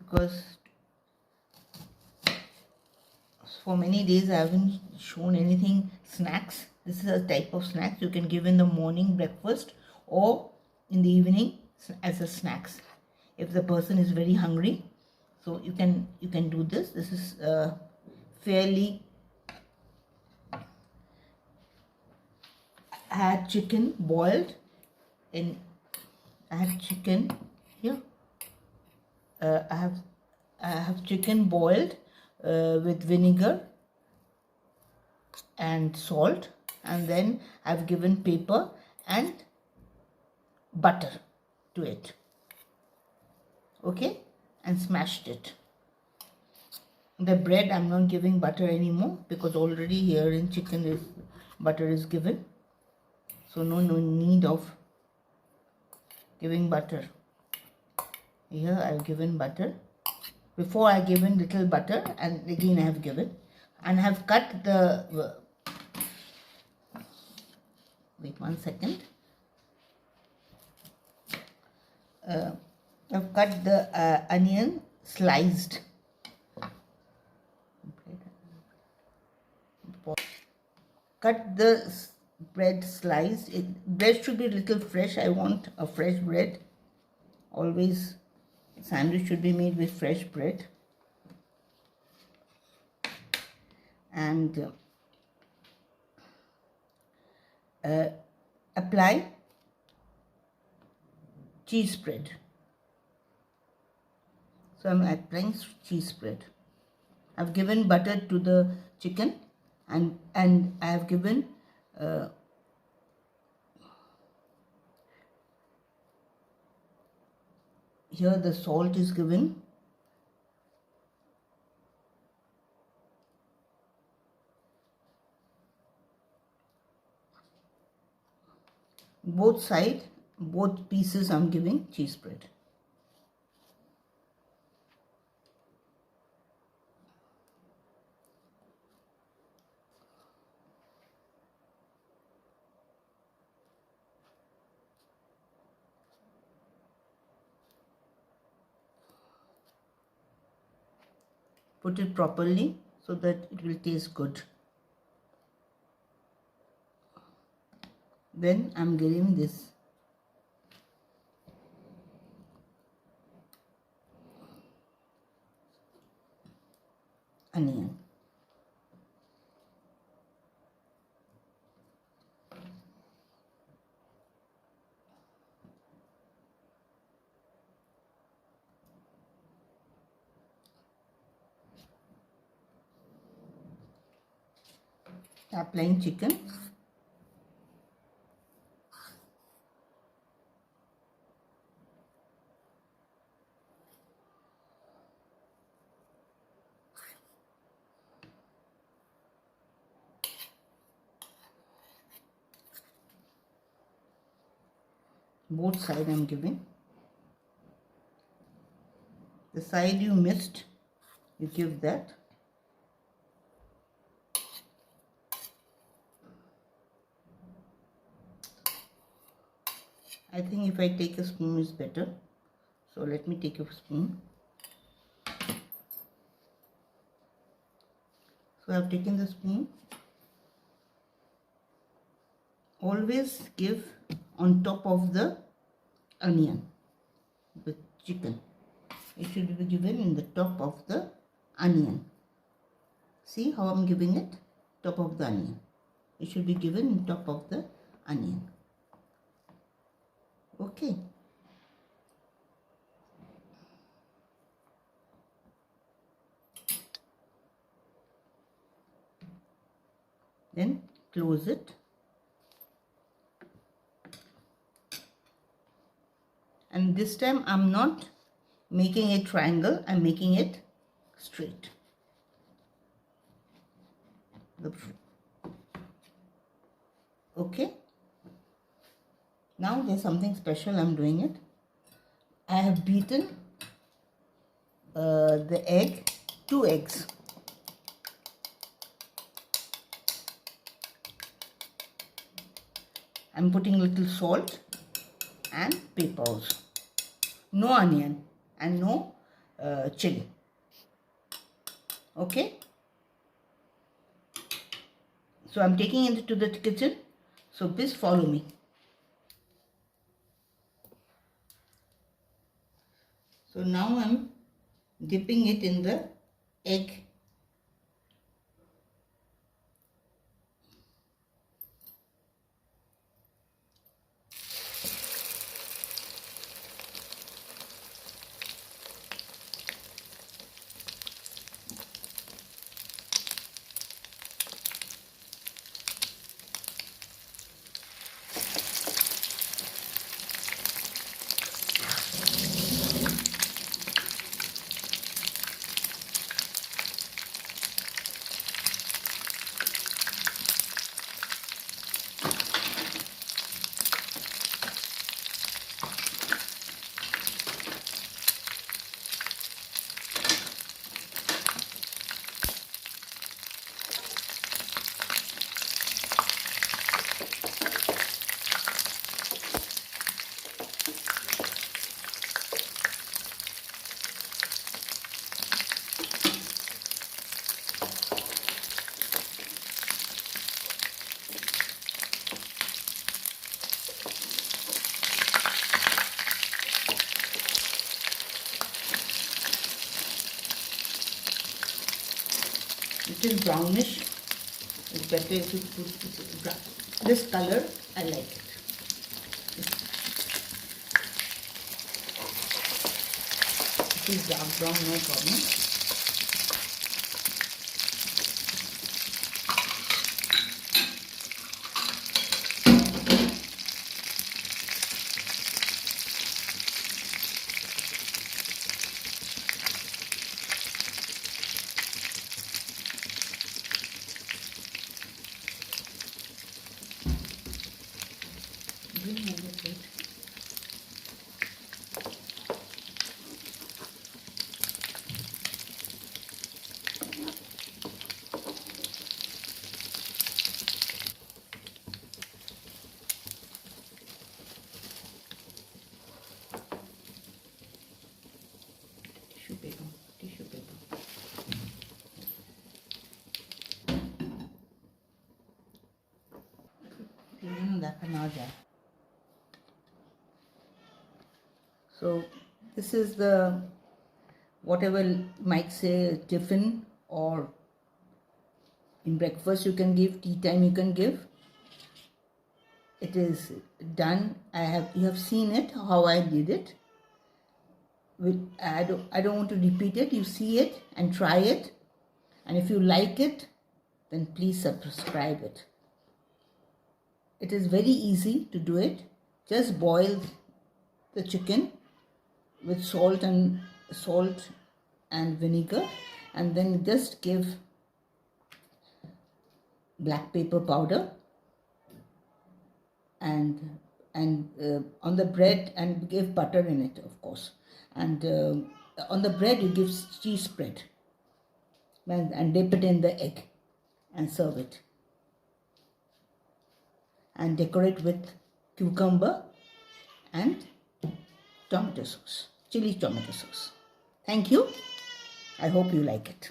because for many days I haven't shown anything snacks. This is a type of snacks you can give in the morning breakfast or in the evening as a snacks if the person is very hungry. So you can do this. This is fairly. I had chicken boiled in. I have chicken here. I have chicken boiled with vinegar and salt, and then I've given pepper and butter to it. Okay, and smashed it. The bread I'm not giving butter anymore because already here in chicken is butter is given, so no need of giving butter. Here I've given butter. Before I given little butter, and again I have given, and I have cut the wait 1 second. I've cut the onion sliced. Cut the bread sliced. Bread should be a little fresh. I want a fresh bread. Always sandwich should be made with fresh bread. And apply cheese spread. So I'm applying cheese spread. I've given butter to the chicken, and I have given here the salt is given. Both sides, both pieces I'm giving cheese spread. Put it properly so that it will taste good. Then I'm giving this onion. Applying chicken. Both sides I'm giving. The side you missed, you give that. I think if I take a spoon is better. So let me take a spoon. So I have taken the spoon. Always give on top of the onion with chicken. It should be given in the top of the onion. See how I'm giving it? Top of the onion. It should be given on top of the onion. Okay. Then close it. And this time I'm not making a triangle, I'm making it straight. Okay. Now there's something special I'm doing it. I have beaten the egg, 2 eggs. I'm putting little salt and peppers. No onion and no chili. Okay. So I'm taking it to the kitchen. So please follow me. So now I'm dipping it in the egg. Little brownish. It's better if you put brown. This color, I like it. It is dark brown, no problem. Bring another plate. Tissue paper, tissue paper. So this is the, whatever might say, tiffin, or in breakfast you can give, tea time you can give. It is done. You have seen it, how I did it. I don't want to repeat it. You see it and try it, and if you like it, then please subscribe it. It is very easy to do it. Just boil the chicken with salt and vinegar, and then just give black pepper powder and on the bread, and give butter in it, of course, and on the bread you give cheese spread and dip it in the egg and serve it, and decorate with cucumber and tomato sauce, chili tomato sauce. Thank you. I hope you like it.